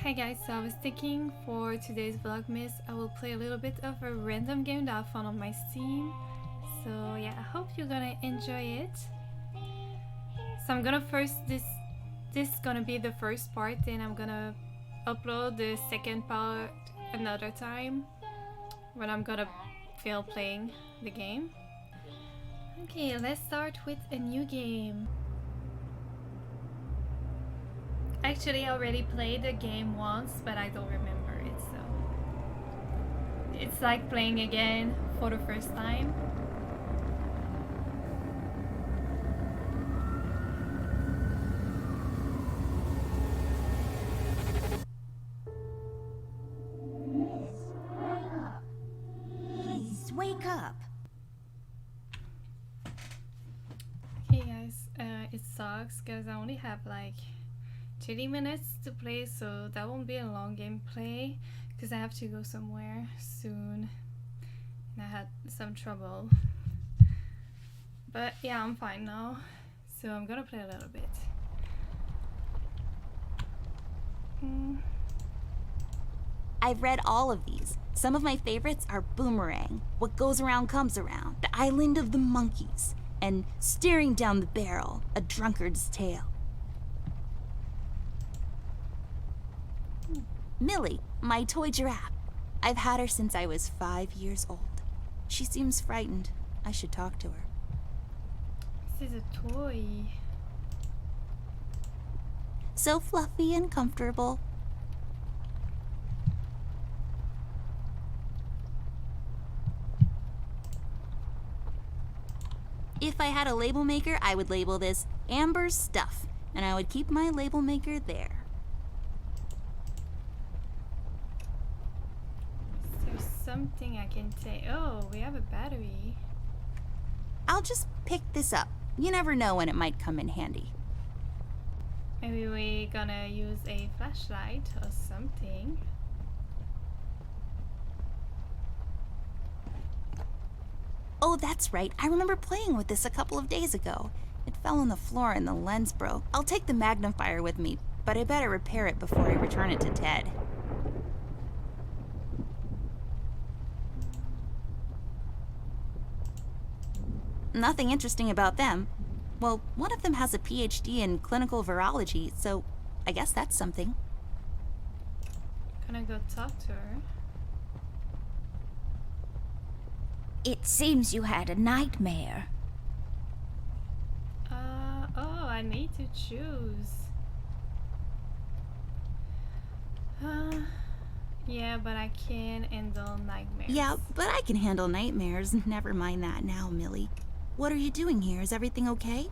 Hi guys, so I was thinking for today's Vlogmas I will play a little bit of a random game that I found on my Steam. So yeah, I hope you're gonna enjoy it. So I'm gonna this is gonna be the first part, then I'm gonna upload the second part another time when I'm gonna feel playing the game. Okay, let's start with a new game. Actually, I already played the game once, but I don't remember it, so it's like playing again for the first time. Please wake up. Okay guys, it sucks because I only have like 30 minutes to play, so that won't be a long gameplay because I have to go somewhere soon and I had some trouble, but yeah, I'm fine now, so I'm gonna play a little bit. I've read all of these. Some of my favorites are Boomerang, What Goes Around Comes Around, The Island of the Monkeys, and Staring Down the Barrel, A Drunkard's Tale. Millie, my toy giraffe. I've had her since I was 5 years old. She seems frightened. I should talk to her. This is a toy. So fluffy and comfortable. If I had a label maker, I would label this Amber's Stuff, and I would keep my label maker there. There's something I can say. Oh, we have a battery. I'll just pick this up. You never know when it might come in handy. Maybe we're gonna use a flashlight or something. Oh, that's right. I remember playing with this a couple of days ago. It fell on the floor and the lens broke. I'll take the magnifier with me, but I better repair it before I return it to Ted. Nothing interesting about them. Well, one of them has a PhD in clinical virology, so I guess that's something. Gonna go talk to her. It seems you had a nightmare. Oh, I need to choose. Yeah, but I can't handle nightmares. Yeah, but I can handle nightmares. Never mind that now, Millie. What are you doing here? Is everything okay?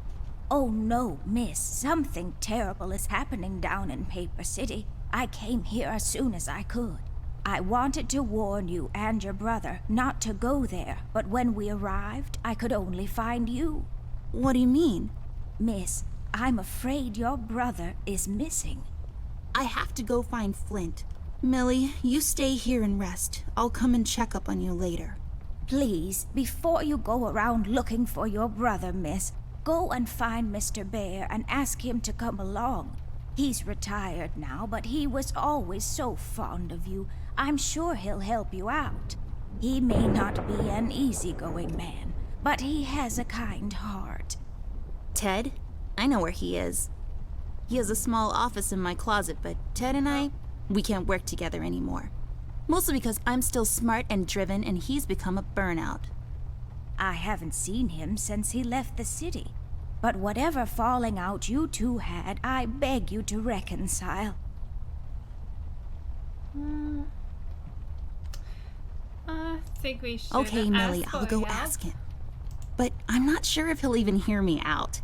Oh no, miss. Something terrible is happening down in Paper City. I came here as soon as I could. I wanted to warn you and your brother not to go there, but when we arrived, I could only find you. What do you mean? Miss, I'm afraid your brother is missing. I have to go find Flint. Millie, you stay here and rest. I'll come and check up on you later. Please, before you go around looking for your brother, miss, go and find Mr. Bear and ask him to come along. He's retired now, but he was always so fond of you. I'm sure he'll help you out. He may not be an easygoing man, but he has a kind heart. Ted? I know where he is. He has a small office in my closet, but Ted and I, we can't work together anymore. Mostly because I'm still smart and driven and he's become a burnout. I haven't seen him since he left the city. But whatever falling out you two had, I beg you to reconcile. I think we should. Okay, Millie, I'll go help. ask him. But I'm not sure if he'll even hear me out.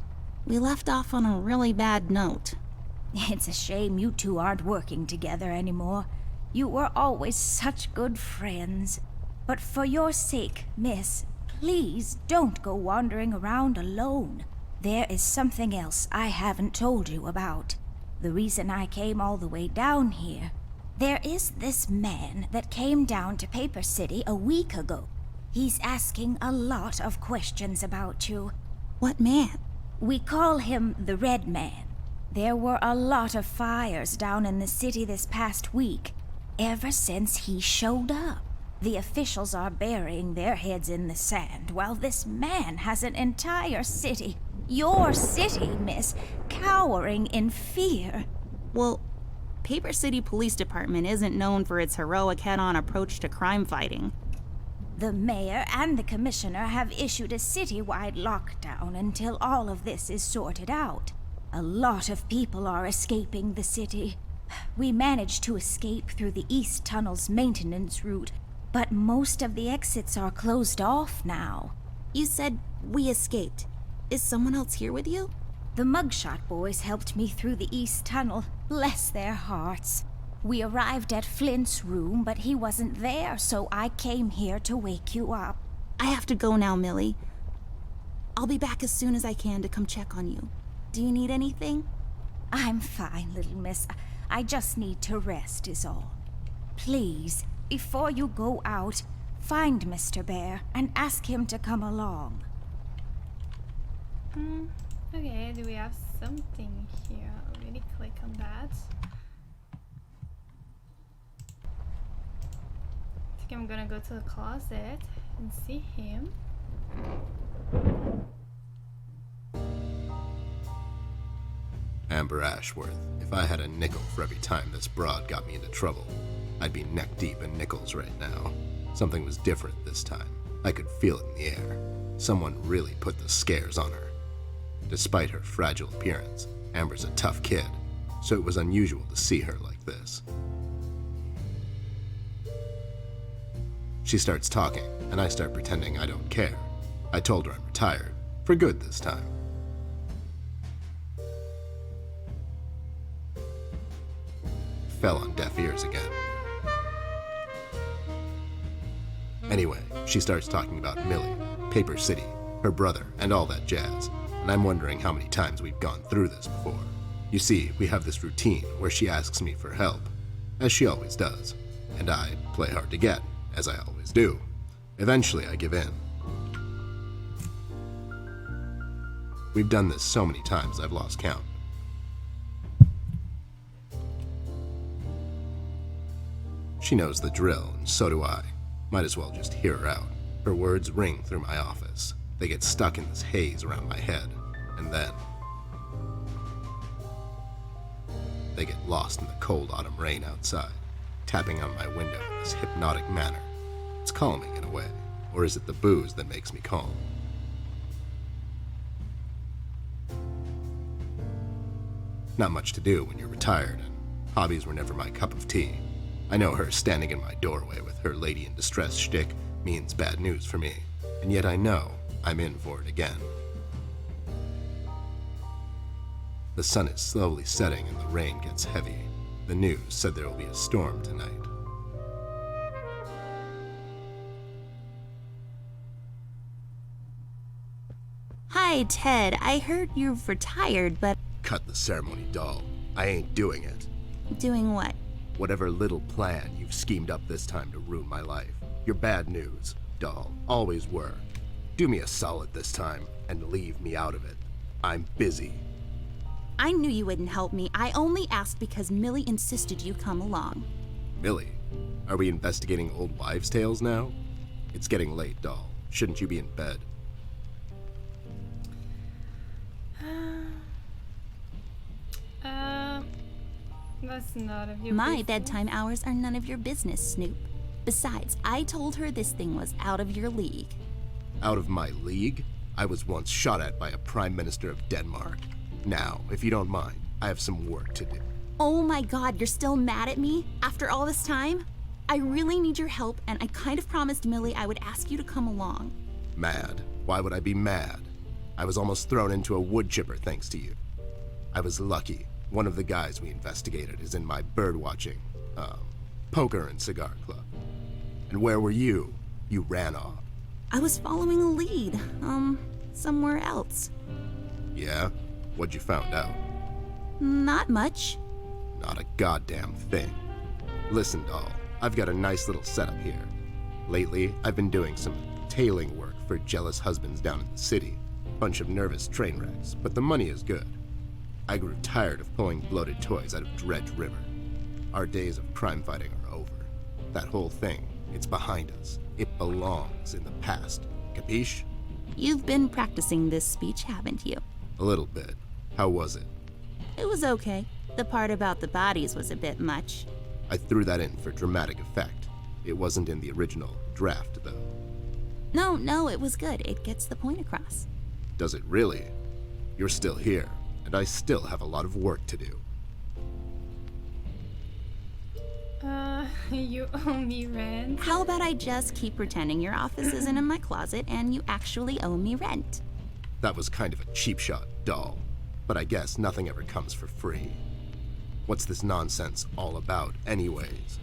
We left off on a really bad note. It's a shame you two aren't working together anymore. You were always such good friends. But for your sake, miss, please don't go wandering around alone. There is something else I haven't told you about. The reason I came all the way down here. There is this man that came down to Paper City a week ago. He's asking a lot of questions about you. What man? We call him the Red Man. There were a lot of fires down in the city this past week, ever since he showed up. The officials are burying their heads in the sand, while this man has an entire city, your city, miss, cowering in fear. Well, Paper City Police Department isn't known for its heroic head-on approach to crime fighting. The mayor and the commissioner have issued a citywide lockdown until all of this is sorted out. A lot of people are escaping the city. We managed to escape through the East Tunnel's maintenance route, but most of the exits are closed off now. You said we escaped. Is someone else here with you? The Mugshot boys helped me through the East Tunnel, bless their hearts. We arrived at Flint's room, but he wasn't there, so I came here to wake you up. I have to go now, Millie. I'll be back as soon as I can to come check on you. Do you need anything? I'm fine, little miss. I just need to rest is all. Please, before you go out, find Mr. Bear and ask him to come along. Okay, do we have something here? I'll really click on that. I think I'm gonna go to the closet and see him. Amber Ashworth, if I had a nickel for every time this broad got me into trouble, I'd be neck deep in nickels right now. Something was different this time. I could feel it in the air. Someone really put the scares on her. Despite her fragile appearance, Amber's a tough kid, so it was unusual to see her like this. She starts talking, and I start pretending I don't care. I told her I'm retired, for good this time. Fell on deaf ears again. Anyway, she starts talking about Millie, Paper City, her brother, and all that jazz, and I'm wondering how many times we've gone through this before. You see, we have this routine where she asks me for help, as she always does, and I play hard to get, as I always do. Eventually, I give in. We've done this so many times I've lost count. She knows the drill, and so do I. Might as well just hear her out. Her words ring through my office. They get stuck in this haze around my head, and then they get lost in the cold autumn rain outside, tapping on my window in this hypnotic manner. It's calming in a way, or is it the booze that makes me calm? Not much to do when you're retired, and hobbies were never my cup of tea. I know her standing in my doorway with her lady in distress shtick means bad news for me, and yet I know I'm in for it again. The sun is slowly setting and the rain gets heavy. The news said there will be a storm tonight. Hi, Ted. I heard you've retired, but... Cut the ceremony, doll. I ain't doing it. Doing what? Whatever little plan you've schemed up this time to ruin my life. You're bad news, doll. Always were. Do me a solid this time and leave me out of it. I'm busy. I knew you wouldn't help me. I only asked because Millie insisted you come along. Millie, are we investigating old wives' tales now? It's getting late, doll. Shouldn't you be in bed? That's none of your My business. bedtime hours are none of your business, Snoop. Besides, I told her this thing was out of your league. Out of my league? I was once shot at by a Prime Minister of Denmark. Now, if you don't mind, I have some work to do. Oh my god, you're still mad at me? After all this time? I really need your help, and I kind of promised Millie I would ask you to come along. Mad? Why would I be mad? I was almost thrown into a wood chipper thanks to you. I was lucky. One of the guys we investigated is in my birdwatching, poker and cigar club. And where were you? You ran off. I was following a lead, somewhere else. Yeah? What'd you found out? Not much. Not a goddamn thing. Listen, doll, I've got a nice little setup here. Lately, I've been doing some tailing work for jealous husbands down in the city. Bunch of nervous train wrecks, but the money is good. I grew tired of pulling bloated toys out of Dredge River. Our days of crime fighting are over. That whole thing, it's behind us. It belongs in the past. Capiche? You've been practicing this speech, haven't you? A little bit. How was it? It was okay. The part about the bodies was a bit much. I threw that in for dramatic effect. It wasn't in the original draft, though. No, it was good. It gets the point across. Does it really? You're still here, and I still have a lot of work to do. You owe me rent. How about I just keep pretending your office isn't in my closet and you actually owe me rent? That was kind of a cheap shot, doll. But I guess nothing ever comes for free. What's this nonsense all about, anyways?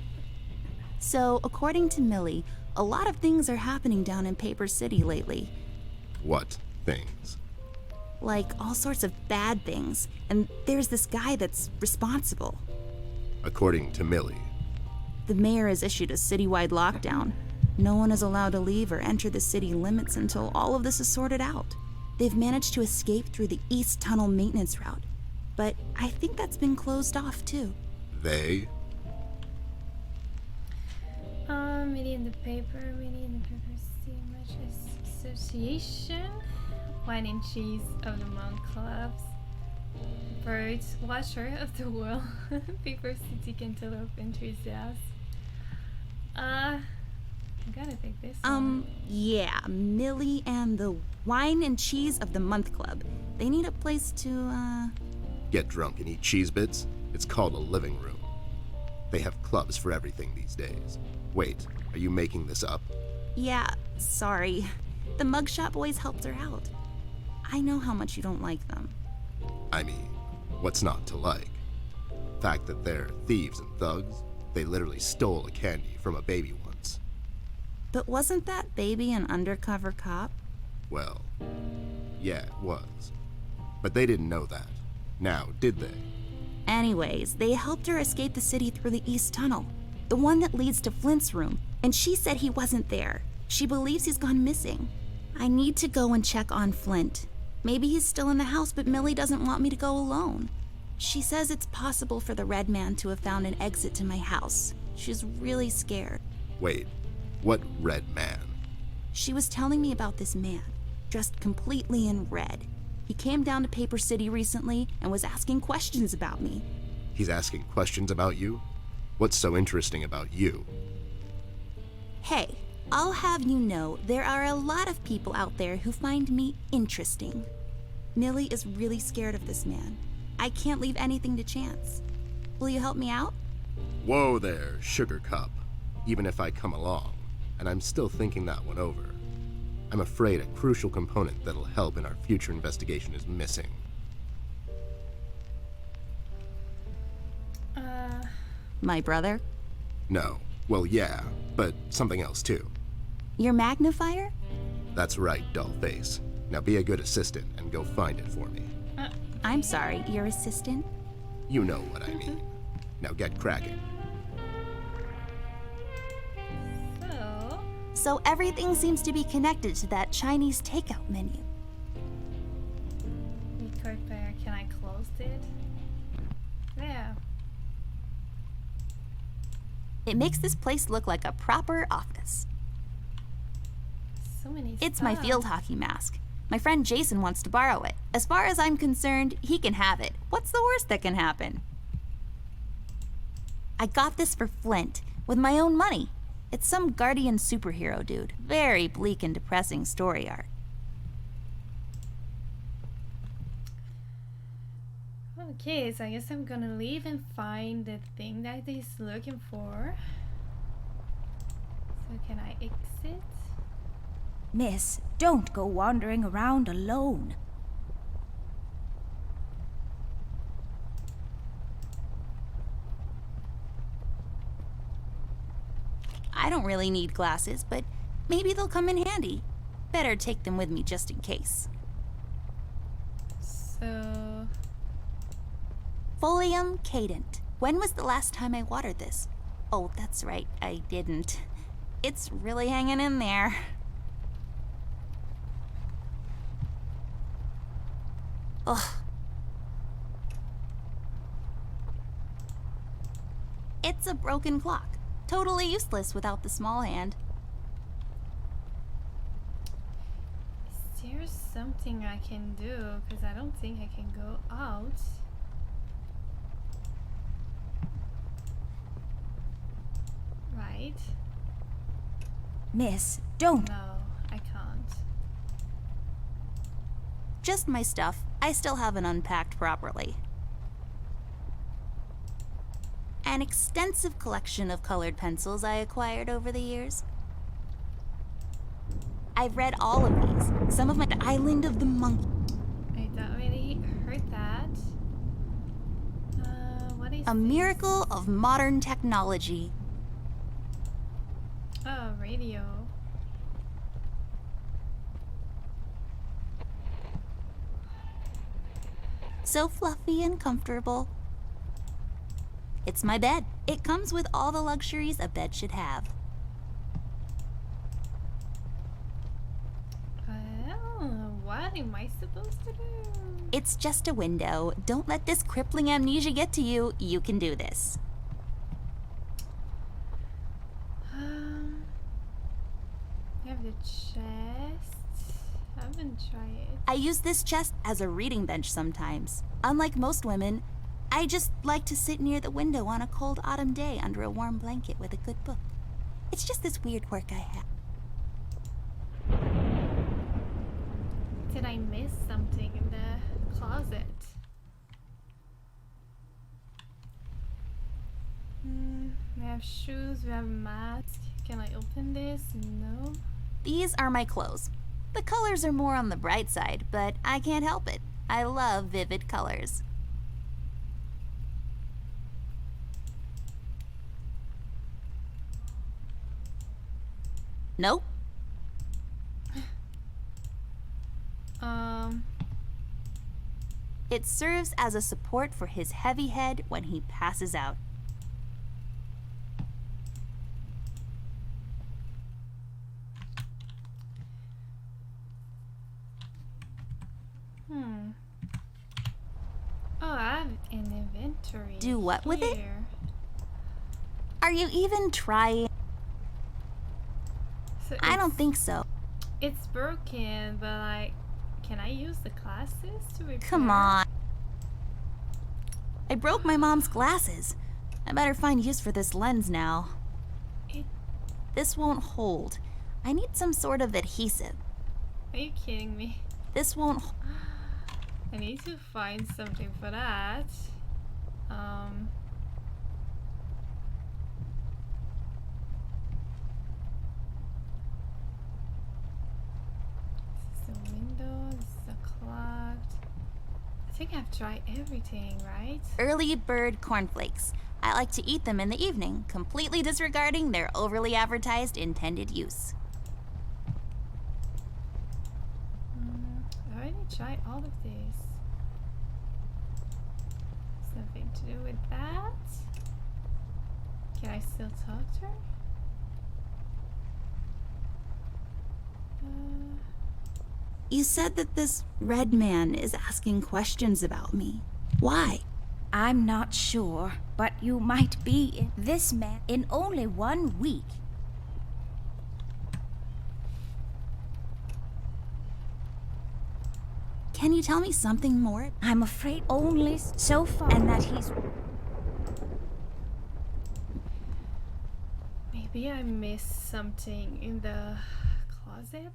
So, according to Millie, a lot of things are happening down in Paper City lately. What things? Like all sorts of bad things. And there's this guy that's responsible. According to Millie. The mayor has issued a citywide lockdown. No one is allowed to leave or enter the city limits until all of this is sorted out. They've managed to escape through the East Tunnel maintenance route. But I think that's been closed off too. They? Mini in the paper Steam Match Association. Wine and Cheese of the Month Clubs. Bird Watcher of the World. Paper City Cantaloupe Enthusiast. I'm gonna pick this one. Yeah, Millie and the Wine and Cheese of the Month Club. They need a place to, Get drunk and eat cheese bits? It's called a living room. They have clubs for everything these days. Wait, are you making this up? Yeah, sorry. The Mugshot Boys helped her out. I know how much you don't like them. I mean, what's not to like? The fact that they're thieves and thugs? They literally stole a candy from a baby once. But wasn't that baby an undercover cop? Well, yeah, it was. But they didn't know that. Now, did they? Anyways, they helped her escape the city through the East Tunnel, the one that leads to Flint's room, and she said he wasn't there. She believes he's gone missing. I need to go and check on Flint. Maybe he's still in the house, but Millie doesn't want me to go alone. She says it's possible for the Red Man to have found an exit to my house. She's really scared. Wait, what red man? She was telling me about this man, dressed completely in red. He came down to Paper City recently and was asking questions about me. He's asking questions about you? What's so interesting about you? Hey, I'll have you know there are a lot of people out there who find me interesting. Millie is really scared of this man. I can't leave anything to chance. Will you help me out? Whoa there, Sugar Cup. Even if I come along, and I'm still thinking that one over. I'm afraid a crucial component that'll help in our future investigation is missing. My brother? No. Well, yeah, but something else too. Your magnifier? That's right, Dollface. Now be a good assistant and go find it for me. I'm sorry, your assistant? You know what I mean. Now get cracking. So everything seems to be connected to that Chinese takeout menu. Record player, can I close it? Yeah. It makes this place look like a proper office. So many It's my stuff. field hockey mask. My friend Jason wants to borrow it. As far as I'm concerned, he can have it. What's the worst that can happen? I got this for Flint, with my own money. It's some guardian superhero dude. Very bleak and depressing story art. Okay, so I guess I'm gonna leave and find the thing that he's looking for. So can I exit? Miss, don't go wandering around alone. I don't really need glasses, but maybe they'll come in handy. Better take them with me just in case. So Folium cadent. When was the last time I watered this? Oh, that's right, I didn't. It's really hanging in there. Ugh. It's a broken clock. Totally useless without the small hand. Is there something I can do? Because I don't think I can go out. Right? Miss, don't. No, I can't. Just my stuff. I still haven't unpacked properly. An extensive collection of colored pencils I acquired over the years. I've read all of these. Some of my The Island of the Monkey. I don't really heard that. What is A this? miracle of modern technology. Oh, radio. So fluffy and comfortable. It's my bed. It comes with all the luxuries a bed should have. Well, what am I supposed to do? It's just a window. Don't let this crippling amnesia get to you. You can do this. I have the chest. I haven't tried it. I use this chest as a reading bench sometimes. Unlike most women, I just like to sit near the window on a cold autumn day under a warm blanket with a good book. It's just this weird quirk I have. Did I miss something in the closet? We have shoes, we have a mask. Can I open this? No. These are my clothes. The colors are more on the bright side, but I can't help it. I love vivid colors. Nope. It serves as a support for his heavy head when he passes out. Oh, I have an inventory. Do what with it? here. Are you even trying? So I don't it's- think so. It's broken, but like, can I use the glasses to repair? Come on. I broke my mom's glasses. I better find use for this lens now. It- This won't hold. I need some sort of adhesive. Are you kidding me? This won't. I need to find something for that. This is the window, this is the clock. I think I've tried everything, right? Early bird cornflakes. I like to eat them in the evening, completely disregarding their overly advertised intended use. I already tried all of this. Something to do with that? Can I still talk to her? You said that this red man is asking questions about me. Why? I'm not sure, but you might be this man in only 1 week. Can you tell me something more? I'm afraid only so far, and that he's... Maybe I missed something in the closet.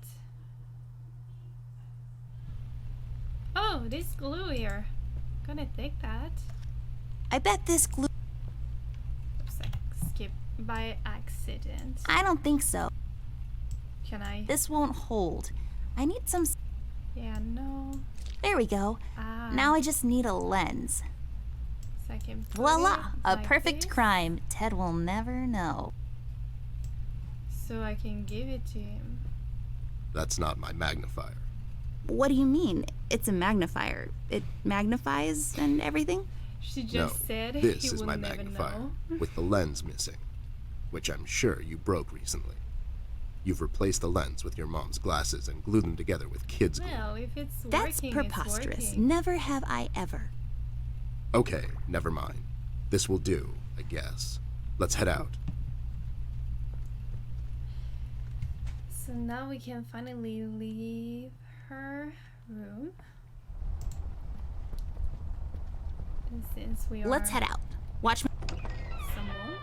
Oh, this glue here. Gonna take that. I bet this glue. Oops, I skipped by accident. I don't think so. Can I? This won't hold. I need some. Yeah, no. There we go. Ah, Now I just need a lens. so I can put Voila! it A like perfect this, crime. Ted will never know. so I can give it to him. That's not my magnifier. What do you mean? It's a magnifier. It magnifies and everything? She No, just said this he is will my never magnifier, know. with the lens missing, which I'm sure you broke recently. You've replaced the lens with your mom's glasses and glued them together with kids' glue. Well, if it's That's working, preposterous. it's working. Never have I ever. Okay, never mind. This will do, I guess. Let's head out. So now we can finally leave her room. And since we are Let's head out. Watch me. someone.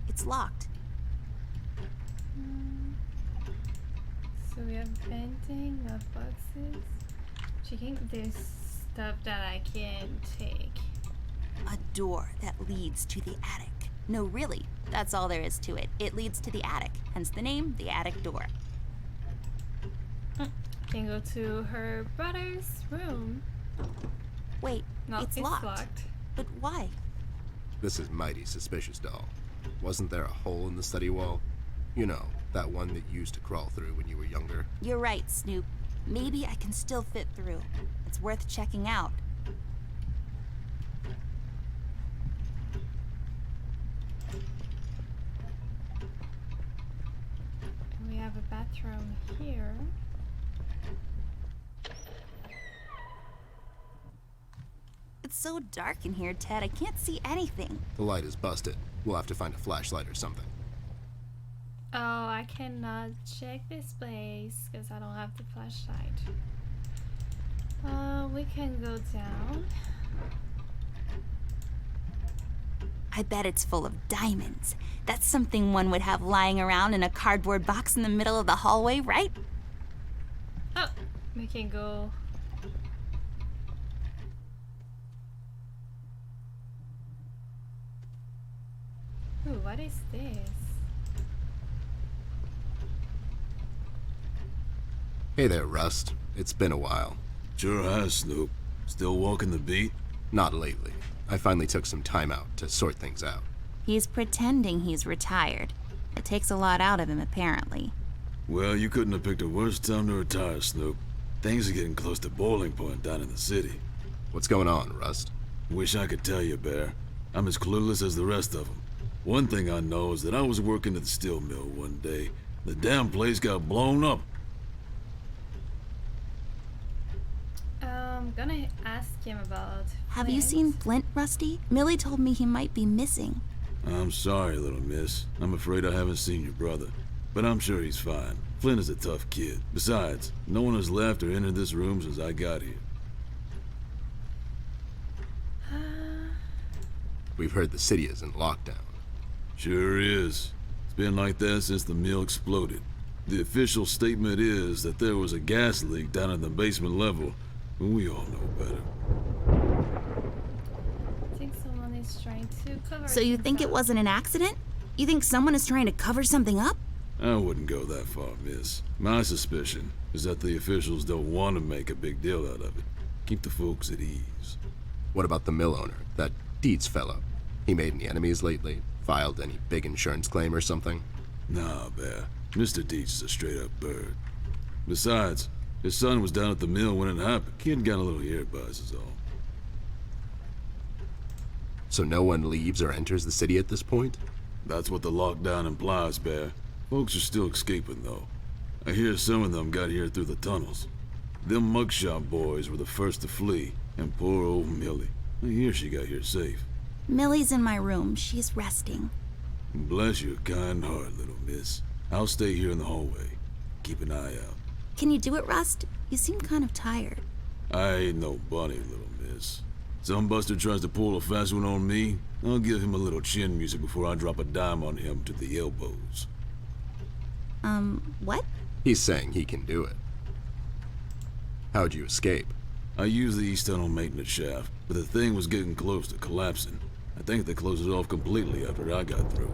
It's locked. So we have venting, boxes. Checking. There's stuff that I can take. A door that leads to the attic. No, really, that's all there is to it. It leads to the attic, hence the name, the attic door. Can go to her brother's room. Wait, No, it's locked. But why? This is mighty suspicious, doll. Wasn't there a hole in the study wall? You know, that one that you used to crawl through when you were younger. You're right, Snoop. Maybe I can still fit through. It's worth checking out. We have a bathroom here. It's so dark in here, Ted. I can't see anything. The light is busted. We'll have to find a flashlight or something. Oh, I cannot check this place because I don't have the flashlight. We can go down. I bet it's full of diamonds. That's something one would have lying around in a cardboard box in the middle of the hallway, right? Oh, we can go. Ooh, what is this? Hey there, Rust. It's been a while. Sure has, Snoop. Still walking the beat? Not lately. I finally took some time out to sort things out. He's pretending he's retired. It takes a lot out of him, apparently. Well, you couldn't have picked a worse time to retire, Snoop. Things are getting close to boiling point down in the city. What's going on, Rust? Wish I could tell you, Bear. I'm as clueless as the rest of them. One thing I know is that I was working at the steel mill one day. The damn place got blown up. I'm gonna ask him about. Have you seen Flint, Rusty? Millie told me he might be missing. I'm sorry, little miss. I'm afraid I haven't seen your brother. But I'm sure he's fine. Flint is a tough kid. Besides, no one has left or entered this room since I got here. We've heard the city is in lockdown. Sure is. It's been like that since the mill exploded. The official statement is that there was a gas leak down at the basement level, but we all know better. I think someone is trying to cover. So you think it wasn't an accident? You think someone is trying to cover something up? I wouldn't go that far, miss. My suspicion is that the officials don't want to make a big deal out of it. Keep the folks at ease. What about the mill owner, that Dietz fellow? He made any enemies lately? Filed any big insurance claim or something? Nah, Bear. Mr. Dietz is a straight-up bird. Besides, his son was down at the mill when it happened. Kid got a little earbuzz is all. So no one leaves or enters the city at this point? That's what the lockdown implies, Bear. Folks are still escaping, though. I hear some of them got here through the tunnels. Them mugshot boys were the first to flee, and poor old Millie. I hear she got here safe. Millie's in my room. She's resting. Bless your kind heart, little miss. I'll stay here in the hallway. Keep an eye out. Can you do it, Rust? You seem kind of tired. I ain't no bunny, little miss. Some buster tries to pull a fast one on me, I'll give him a little chin music before I drop a dime on him to the elbows. What? He's saying he can do it. How'd you escape? I used the east tunnel maintenance shaft, but the thing was getting close to collapsing. I think they closed it off completely after I got through.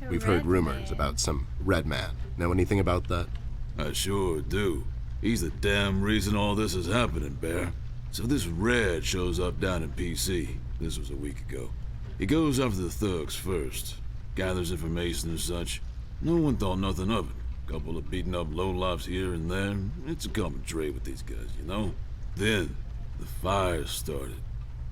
We've heard rumors about some red man. Know anything about that? I sure do. He's the damn reason all this is happening, Bear. So this Red shows up down in PC. This was a week ago. He goes after the thugs first, gathers information and such. No one thought nothing of it. Couple of beaten up lowlifes here and there. It's a common trait with these guys, you know? Then, the fire started.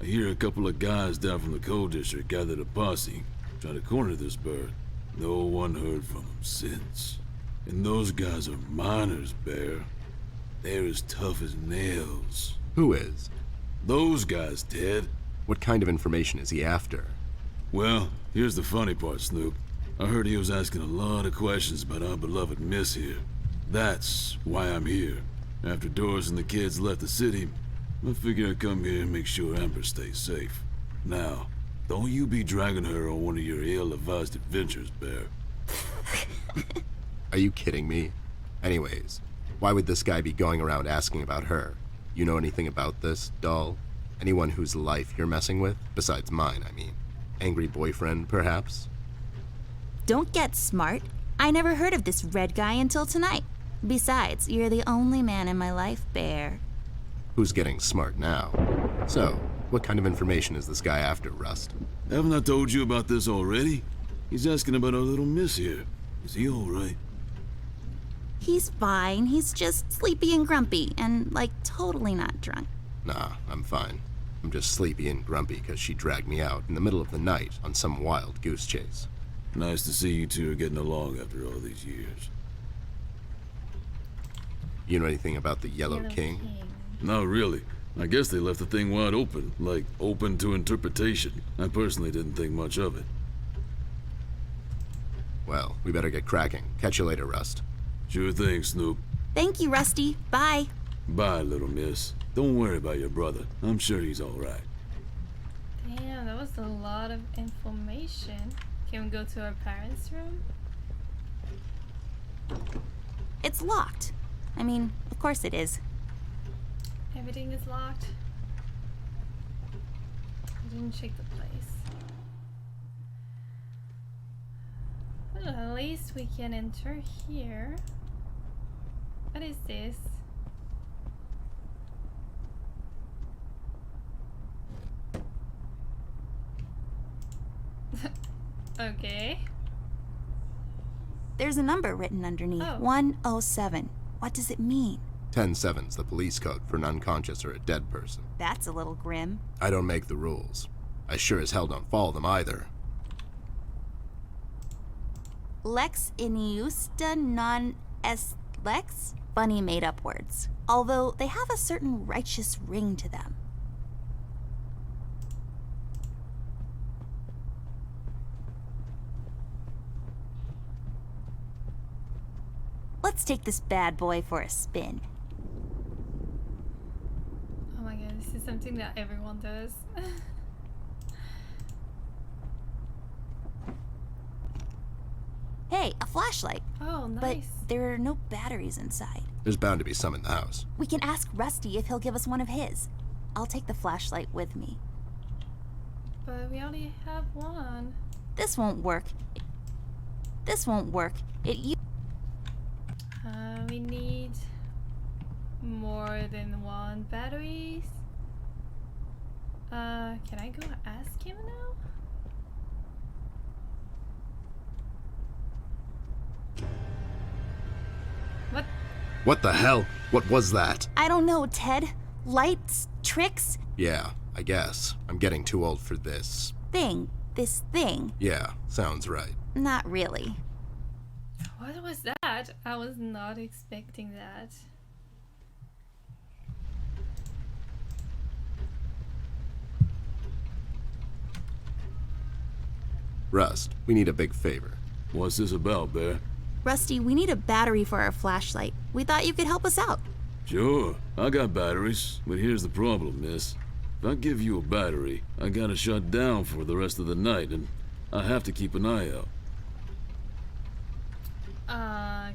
I hear a couple of guys down from the coal district gathered a posse, trying to corner this bird. No one heard from him since. And those guys are miners, Bear. They're as tough as nails. Who is? Those guys, Ted. What kind of information is he after? Well, here's the funny part, Snoop. I heard he was asking a lot of questions about our beloved Miss here. That's why I'm here. After Doris and the kids left the city, I figured I'd come here and make sure Amber stays safe. Now, don't you be dragging her on one of your ill-advised adventures, Bear. Are you kidding me? Anyways, why would this guy be going around asking about her? You know anything about this, doll? Anyone whose life you're messing with? Besides mine, I mean. Angry boyfriend, perhaps? Don't get smart. I never heard of this red guy until tonight. Besides, you're the only man in my life, Bear. Who's getting smart now? So, what kind of information is this guy after, Rust? Haven't I told you about this already? He's asking about our little Miss here. Is he all right? He's fine. He's just sleepy and grumpy and, like, totally not drunk. Nah, I'm fine. I'm just sleepy and grumpy because she dragged me out in the middle of the night on some wild goose chase. Nice to see you two are getting along after all these years. You know anything about the Yellow King? Not really. I guess they left the thing wide open, like open to interpretation. I personally didn't think much of it. Well, we better get cracking. Catch you later, Rust. Sure thing, Snoop. Thank you, Rusty. Bye. Bye, little miss. Don't worry about your brother. I'm sure he's all right. Damn, that was a lot of information. Can we go to our parents' room? It's locked. I mean, of course it is. Everything is locked. I didn't check the place. Well, at least we can enter here. What is this? Okay. There's a number written underneath. Oh. 107. What does it mean? 10-7's the police code for an unconscious or a dead person. That's a little grim. I don't make the rules. I sure as hell don't follow them either. Lex injusta non est lex? Funny made-up words. Although they have a certain righteous ring to them. Let's take this bad boy for a spin. Oh my god, this is something that everyone does. Hey, a flashlight. Oh, nice. But there are no batteries inside. There's bound to be some in the house. We can ask Rusty if he'll give us one of his. I'll take the flashlight with me. But we only have one. This won't work. This won't work. We need more than one batteries. Can I go ask him now? What? What the hell? What was that? I don't know, Ted. Lights? Tricks? Yeah, I guess. I'm getting too old for this. This thing. Yeah, sounds right. Not really. What was that? I was not expecting that. Rust, we need a big favor. What's this about, Bear? Rusty, we need a battery for our flashlight. We thought you could help us out. Sure, I got batteries, but here's the problem, miss. If I give you a battery, I gotta shut down for the rest of the night, and I have to keep an eye out.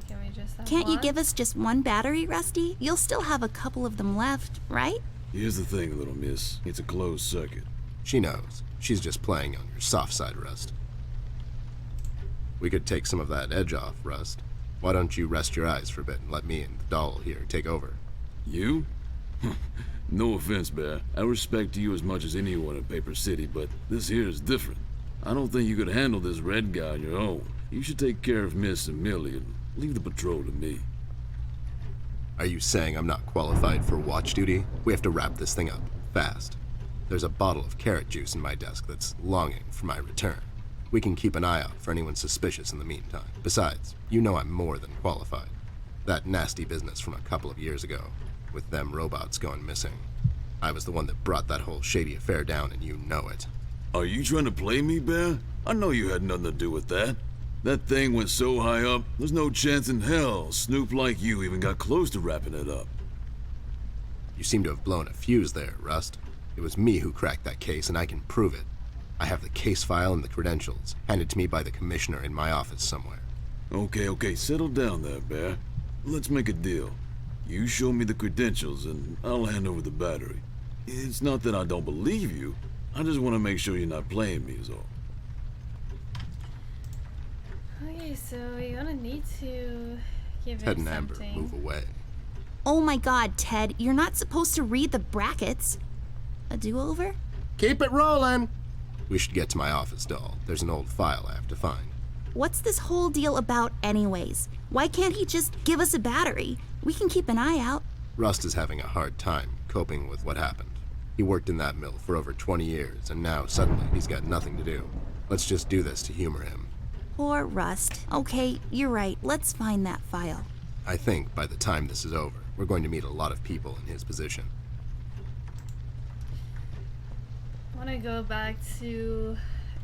Can we just have Can't you one? give us just one battery, Rusty? You'll still have a couple of them left, right? Here's the thing, little miss. It's a closed circuit. She knows. She's just playing on your soft side, Rust. We could take some of that edge off, Rust. Why don't you rest your eyes for a bit and let me and the doll here take over? You? No offense, Bear. I respect you as much as anyone in Paper City, but this here is different. I don't think you could handle this red guy on your own. You should take care of Miss and Millie and leave the patrol to me. Are you saying I'm not qualified for watch duty? We have to wrap this thing up, fast. There's a bottle of carrot juice in my desk that's longing for my return. We can keep an eye out for anyone suspicious in the meantime. Besides, you know I'm more than qualified. That nasty business from a couple of years ago, with them robots going missing. I was the one that brought that whole shady affair down, and you know it. Are you trying to play me, Bear? I know you had nothing to do with that. That thing went so high up, there's no chance in hell Snoop like you even got close to wrapping it up. You seem to have blown a fuse there, Rust. It was me who cracked that case, and I can prove it. I have the case file and the credentials, handed to me by the commissioner in my office somewhere. Okay, settle down there, Bear. Let's make a deal. You show me the credentials, and I'll hand over the battery. It's not that I don't believe you. I just want to make sure you're not playing me is all. Okay, so you're gonna need to give Ted him and Amber, something. move away. Oh my god, Ted, you're not supposed to read the brackets. A do-over? Keep it rolling! We should get to my office, doll. There's an old file I have to find. What's this whole deal about anyways? Why can't he just give us a battery? We can keep an eye out. Rust is having a hard time coping with what happened. He worked in that mill for over 20 years, and now suddenly he's got nothing to do. Let's just do this to humor him. Poor Rust. Okay, you're right. Let's find that file. I think by the time this is over, we're going to meet a lot of people in his position. I wanna go back to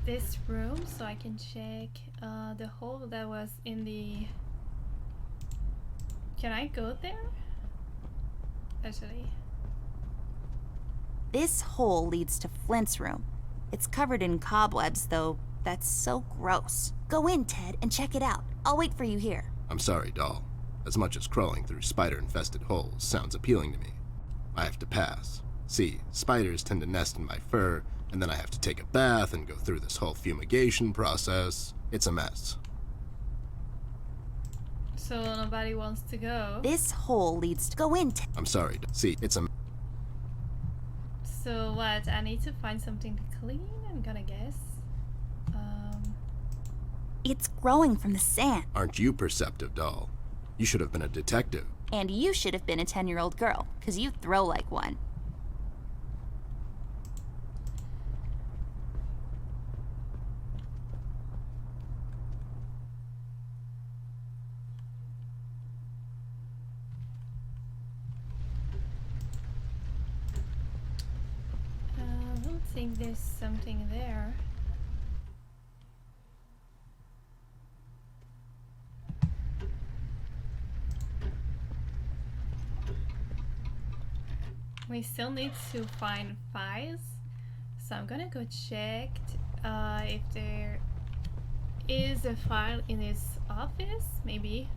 this room so I can check the hole that was in the... Can I go there? Actually. This hole leads to Flint's room. It's covered in cobwebs, though. That's so gross. Go in, Ted, and check it out. I'll wait for you here. I'm sorry, doll. As much as crawling through spider-infested holes sounds appealing to me, I have to pass. See, spiders tend to nest in my fur, and then I have to take a bath and go through this whole fumigation process. It's a mess. So nobody wants to go. This hole leads to... Go in, Ted. I'm sorry. See, it's a... So what? I need to find something to clean, I'm gonna guess. It's growing from the sand. Aren't you perceptive, doll? You should have been a detective. And you should have been a 10-year-old girl, because you throw like one. I don't think there's something there. We still need to find files, so I'm gonna go check if there is a file in his office, maybe.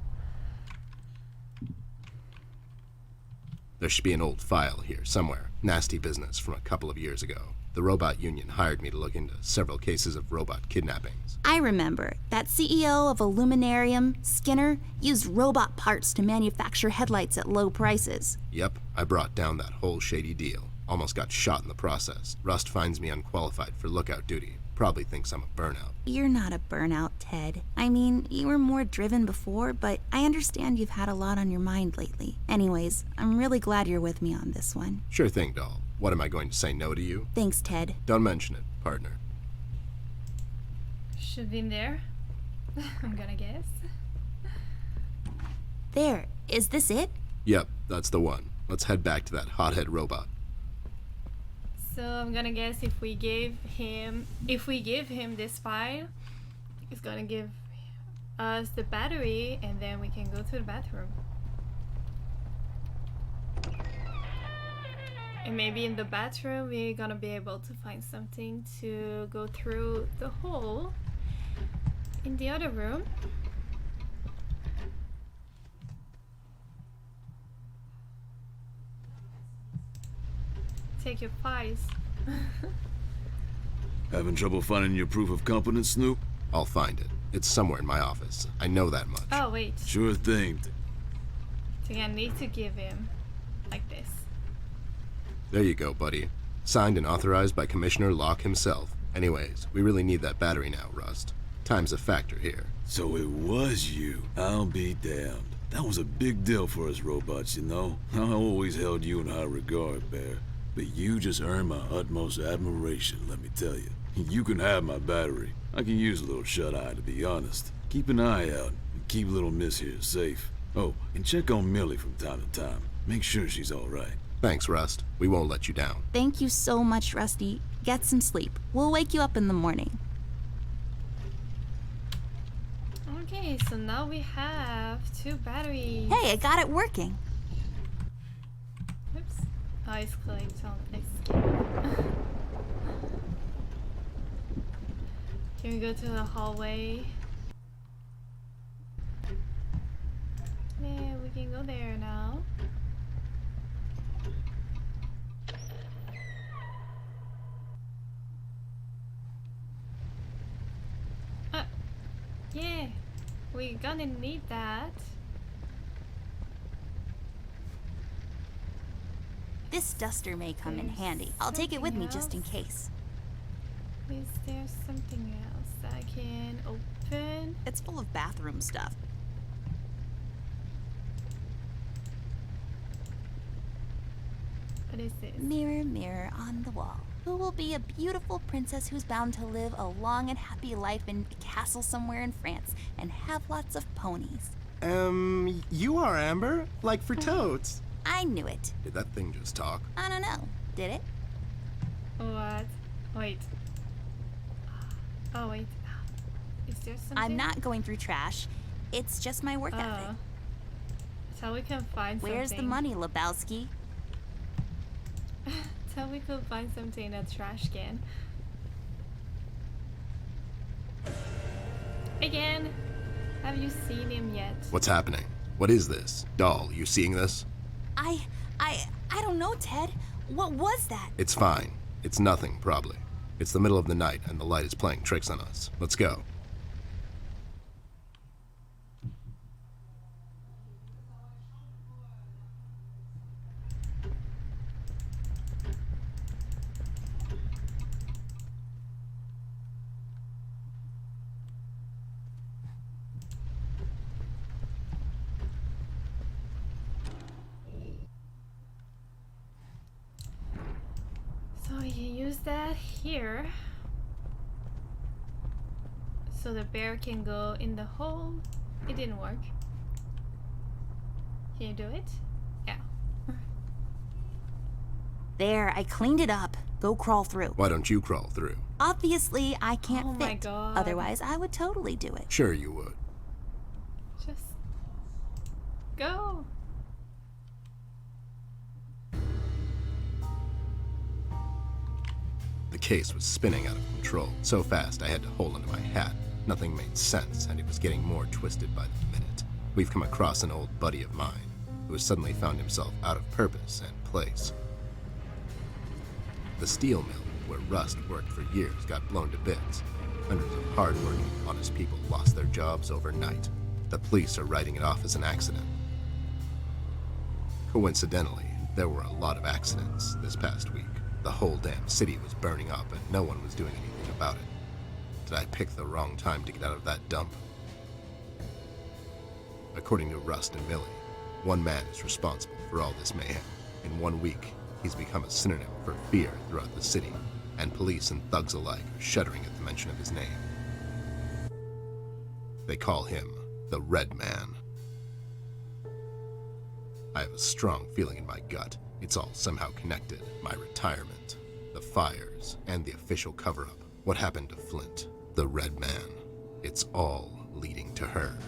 There should be an old file here somewhere. Nasty business from a couple of years ago. The robot union hired me to look into several cases of robot kidnappings. I remember. That CEO of Illuminarium, Skinner, used robot parts to manufacture headlights at low prices. Yep, I brought down that whole shady deal. Almost got shot in the process. Rust finds me unqualified for lookout duty. Probably thinks I'm a burnout. You're not a burnout, Ted. I mean, you were more driven before, but I understand you've had a lot on your mind lately. Anyways, I'm really glad you're with me on this one. Sure thing, doll. What am I going to say no to you? Thanks, Ted. Don't mention it, partner. Should be in there. I'm gonna guess. There. Is this it? Yep, that's the one. Let's head back to that hothead robot. So I'm gonna guess if we give him this file, he's gonna give us the battery, and then we can go to the bathroom. And maybe in the bathroom we're gonna be able to find something to go through the hole in the other room. Take your files. Having trouble finding your proof of competence, Snoop? I'll find it. It's somewhere in my office. I know that much. Oh wait, Sure thing. I think I need to give him like this. There you go, buddy. Signed and authorized by Commissioner Locke himself. Anyways, we really need that battery now, Rust. Time's a factor here. So it was you. I'll be damned. That was a big deal for us robots, you know. I always held you in high regard, Bear. but you just earned my utmost admiration, let me tell you. You can have my battery. I can use a little shut-eye, to be honest. Keep an eye out, and keep little miss here safe. Oh, and check on Millie from time to time. Make sure she's all right. Thanks, Rust. We won't let you down. Thank you so much, Rusty. Get some sleep. We'll wake you up in the morning. Okay, so now we have 2 batteries. Hey, I got it working. Oops. Oh, it's clicked on escape. Can we go to the hallway? Yeah, we can go there now. Yeah, we're gonna need that. This duster may come in There's handy. I'll take it with me something just in else? case. Is there something else that I can open? It's full of bathroom stuff. What is this? Mirror, mirror on the wall. Who will be a beautiful princess who's bound to live a long and happy life in a castle somewhere in France and have lots of ponies? You are Amber? Like for totes. I knew it. Did that thing just talk? I don't know. Did it? What? Wait. Oh, wait. Is there something? I'm not going through trash. It's just my work ethic. Oh. So we can find Where's the something. money, Lebowski? So we could find something in a trash can. Again, have you seen him yet? What's happening? What is this? Doll, you seeing this? I don't know, Ted. What was that? It's fine. It's nothing, probably. It's the middle of the night and the light is playing tricks on us. Let's go. So we can use that here. So the bear can go in the hole. It didn't work. Can you do it? Yeah. There, I cleaned it up. Go crawl through. Why don't you crawl through? Obviously, I can't Oh fit. my God. Otherwise, I would totally do it. Sure you would. Just go. The case was spinning out of control. So fast I had to hold onto my hat. Nothing made sense, and it was getting more twisted by the minute. We've come across an old buddy of mine who has suddenly found himself out of purpose and place. The steel mill, where Rust worked for years, got blown to bits. Hundreds of hard-working, honest people lost their jobs overnight. The police are writing it off as an accident. Coincidentally, there were a lot of accidents this past week. The whole damn city was burning up and no one was doing anything about it. Did I pick the wrong time to get out of that dump? According to Rust and Millie, one man is responsible for all this mayhem. In 1 week, he's become a synonym for fear throughout the city, and police and thugs alike are shuddering at the mention of his name. They call him the Red Man. I have a strong feeling in my gut. It's all somehow connected. My retirement, the fires, and the official cover-up. What happened to Flint, the Red Man. It's all leading to her.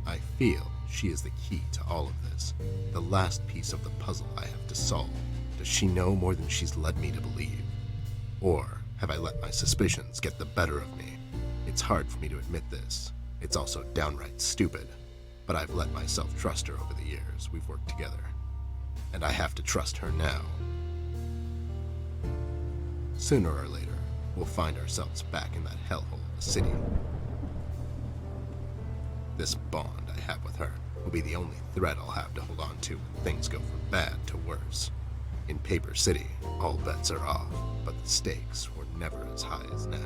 I feel she is the key to all of this. The last piece of the puzzle I have to solve. Does she know more than she's led me to believe? Or have I let my suspicions get the better of me? It's hard for me to admit this. It's also downright stupid. But I've let myself trust her over the years we've worked together. And I have to trust her now. Sooner or later, we'll find ourselves back in that hellhole of a city. This bond I have with her will be the only thread I'll have to hold on to when things go from bad to worse. In Paper City, all bets are off, but the stakes were never as high as now.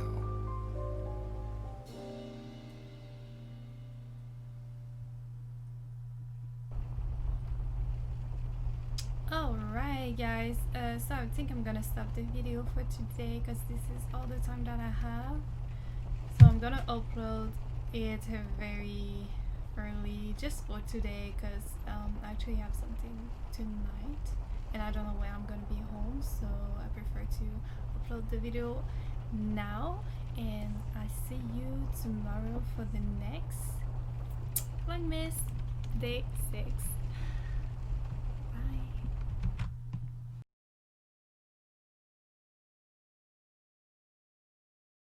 Alright. guys, so I think I'm gonna stop the video for today because this is all the time that I have. So I'm gonna upload it very early just for today because I actually have something tonight and I don't know when I'm gonna be home, so I prefer to upload the video now, and I see you tomorrow for the next Vlogmas Day 6.